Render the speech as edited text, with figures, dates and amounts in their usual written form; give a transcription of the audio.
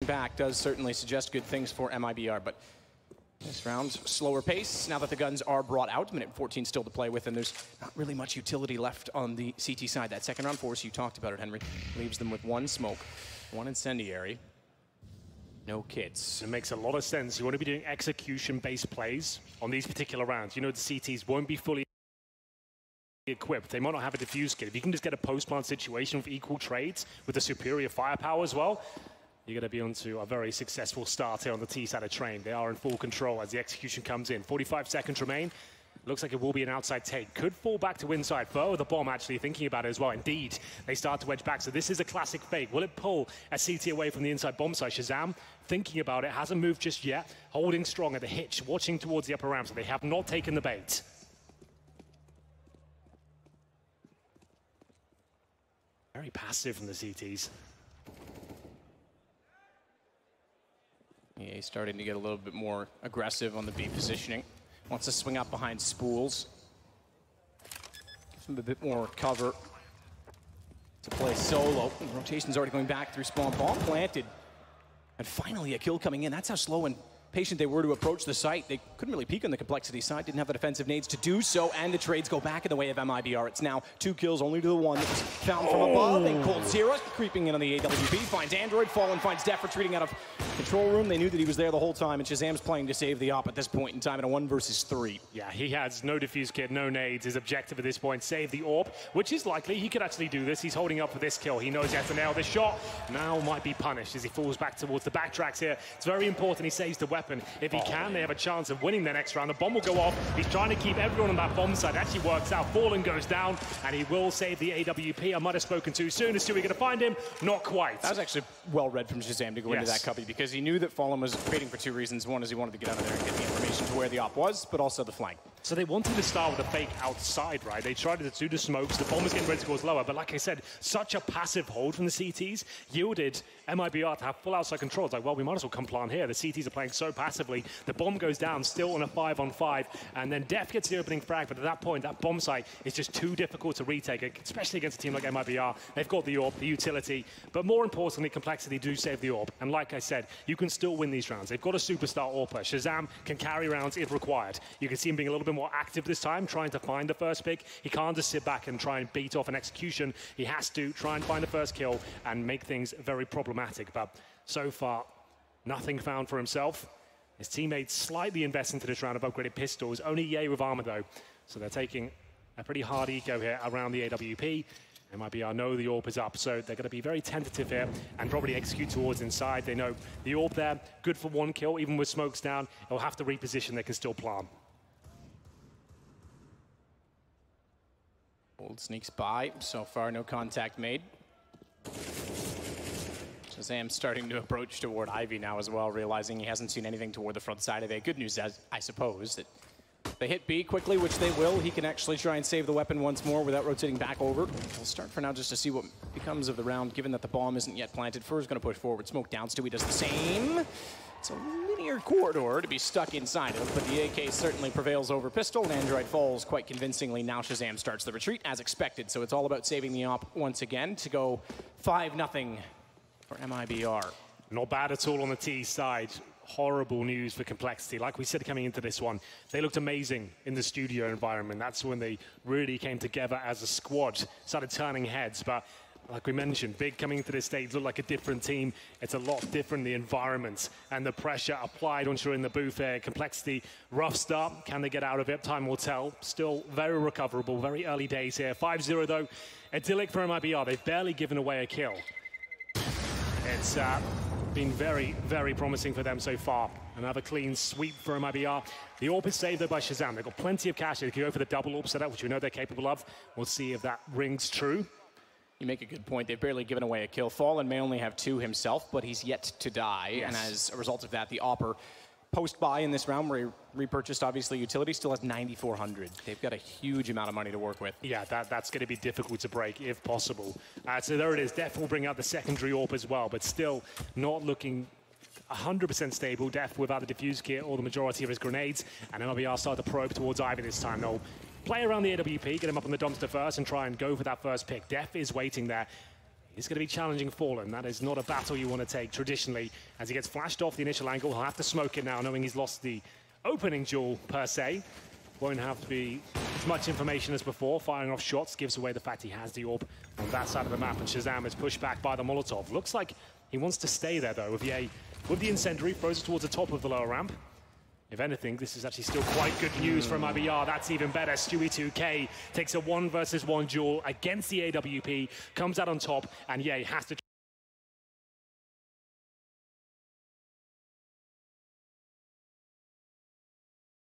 back does certainly suggest good things for mibr, but this round's slower pace now that the guns are brought out. Minute 14 still to play with, and there's not really much utility left on the CT side. That second round force, you talked about it, Henry, leaves them with one smoke, one incendiary, no kits. It makes a lot of sense. You want to be doing execution-based plays on these particular rounds. You know the CTs won't be fully equipped. They might not have a diffuse kit. If you can just get a post-plant situation with equal trades with the superior firepower as well, you're going to be onto a very successful start here on the T side of train. They are in full control as the execution comes in. 45 seconds remain. Looks like it will be an outside take. Could fall back to inside. Fur with the bomb, actually, thinking about it as well. Indeed, they start to wedge back. So this is a classic fake. Will it pull a CT away from the inside bomb site? Shazam, thinking about it, hasn't moved just yet. Holding strong at the hitch, watching towards the upper ramp. So they have not taken the bait. Very passive from the CTs. Yeah, he's starting to get a little bit more aggressive on the B positioning. Wants to swing up behind spools. Gives him a bit more cover to play solo. And rotation's already going back through spawn. Bomb planted. And finally a kill coming in. That's how slow and patient they were to approach the site. They couldn't really peek on the complexity side, didn't have the defensive nades to do so, and the trades go back in the way of mibr. It's now 2 kills, only to the one that was found from above. A cold zero creeping in on the AWP, finds Android, Fallen finds Def retreating out of control room. They knew that he was there the whole time, and Shazam's playing to save the op at this point in time in a 1 versus 3. Yeah, he has no defuse kit, no nades. His objective at this point, save the AWP, which is likely. He could actually do this. He's holding up for this kill. He knows he has to nail this shot. Now might be punished as he falls back towards the backtracks here. It's very important he saves the weapon. If he can, they have a chance of winning the next round. The bomb will go off. He's trying to keep everyone on that bomb side. It actually works out. Fallen goes down, and he will save the AWP. I might have spoken too soon. Is Stewie going to find him? Not quite. That was actually well read from Shazam to go into that cubby, because he knew that Fallen was waiting for 2 reasons. One is he wanted to get out of there and get the information to where the op was, but also the flank. So they wanted to start with a fake outside, right? They tried to do the smokes. The bomb was getting ready to go lower, but like I said, such a passive hold from the CTs yielded mibr to have full outside control. It's like, well, we might as well come plant here. The CTs are playing so passively. The bomb goes down, still on a 5-on-5, and then Def gets the opening frag, but at that point, that bomb site is just too difficult to retake, especially against a team like mibr. They've got the AWP, the utility, but more importantly, complexity do save the AWP. And like I said, you can still win these rounds. They've got a superstar AWPer. Shazam can carry rounds if required. You can see him being a little bit more active this time, trying to find the first pick. He can't just sit back and try and beat off an execution. He has to try and find the first kill and make things very problematic. But so far, nothing found for himself. His teammates slightly invest into this round of upgraded pistols. Only Ye with armor, though. So they're taking a pretty hard eco here around the AWP. mibr know the AWP is up, so they're going to be very tentative here and probably execute towards inside. They know the AWP there, good for 1 kill, even with smokes down. They'll have to reposition, they can still plant. Old sneaks by, so far no contact made. Shazam starting to approach toward Ivy now as well, realizing he hasn't seen anything toward the front side of it. Good news, I suppose, that they hit B quickly, which they will. He can actually try and save the weapon once more without rotating back over. We'll start for now just to see what becomes of the round, given that the bomb isn't yet planted. Fur's going to push forward, smoke down. Stewie does the same. It's a linear corridor to be stuck inside of, but the AK certainly prevails over pistol, and Android falls quite convincingly. Now Shazam starts the retreat as expected, so it's all about saving the op once again to go 5-0 for mibr. Not bad at all on the T side. Horrible news for complexity. Like we said coming into this one, they looked amazing in the studio environment. That's when they really came together as a squad, started turning heads. But like we mentioned, Big coming into this stage looked like a different team. It's a lot different, the environment and the pressure applied onshore in the booth here. Complexity, rough start. Can they get out of it? Time will tell. Still very recoverable, very early days here. 5-0 though, idyllic for mibr. They've barely given away a kill. It's been very, very promising for them so far. Another clean sweep for mibr. The AWP is saved though by Shazam. They've got plenty of cash. They can go for the double AWP setup, which we know they're capable of. We'll see if that rings true. You make a good point. They've barely given away a kill. Fallen may only have 2 himself, but he's yet to die. Yes. And as a result of that, the AWPer post-buy in this round, where he repurchased, obviously, utility, still has 9,400. They've got a huge amount of money to work with. Yeah, that's going to be difficult to break, if possible. So there it is. Def will bring out the secondary AWP as well, but still not looking 100% stable. Def without the diffuse kit or the majority of his grenades, and mibr start to probe towards Ivy this time. They'll play around the AWP, get him up on the dumpster first, and try and go for that first pick. Def is waiting there. It's going to be challenging Fallen. That is not a battle you want to take traditionally. As he gets flashed off the initial angle, he'll have to smoke it now, knowing he's lost the opening duel, per se. Won't have to be as much information as before. Firing off shots gives away the fact he has the orb on that side of the map, and Shazam is pushed back by the Molotov. Looks like he wants to stay there, though, with the incendiary, throws it towards the top of the lower ramp. If anything, this is actually still quite good news from mibr. That's even better. Stewie2k takes a 1 versus 1 duel against the AWP, comes out on top, and yeah, he has to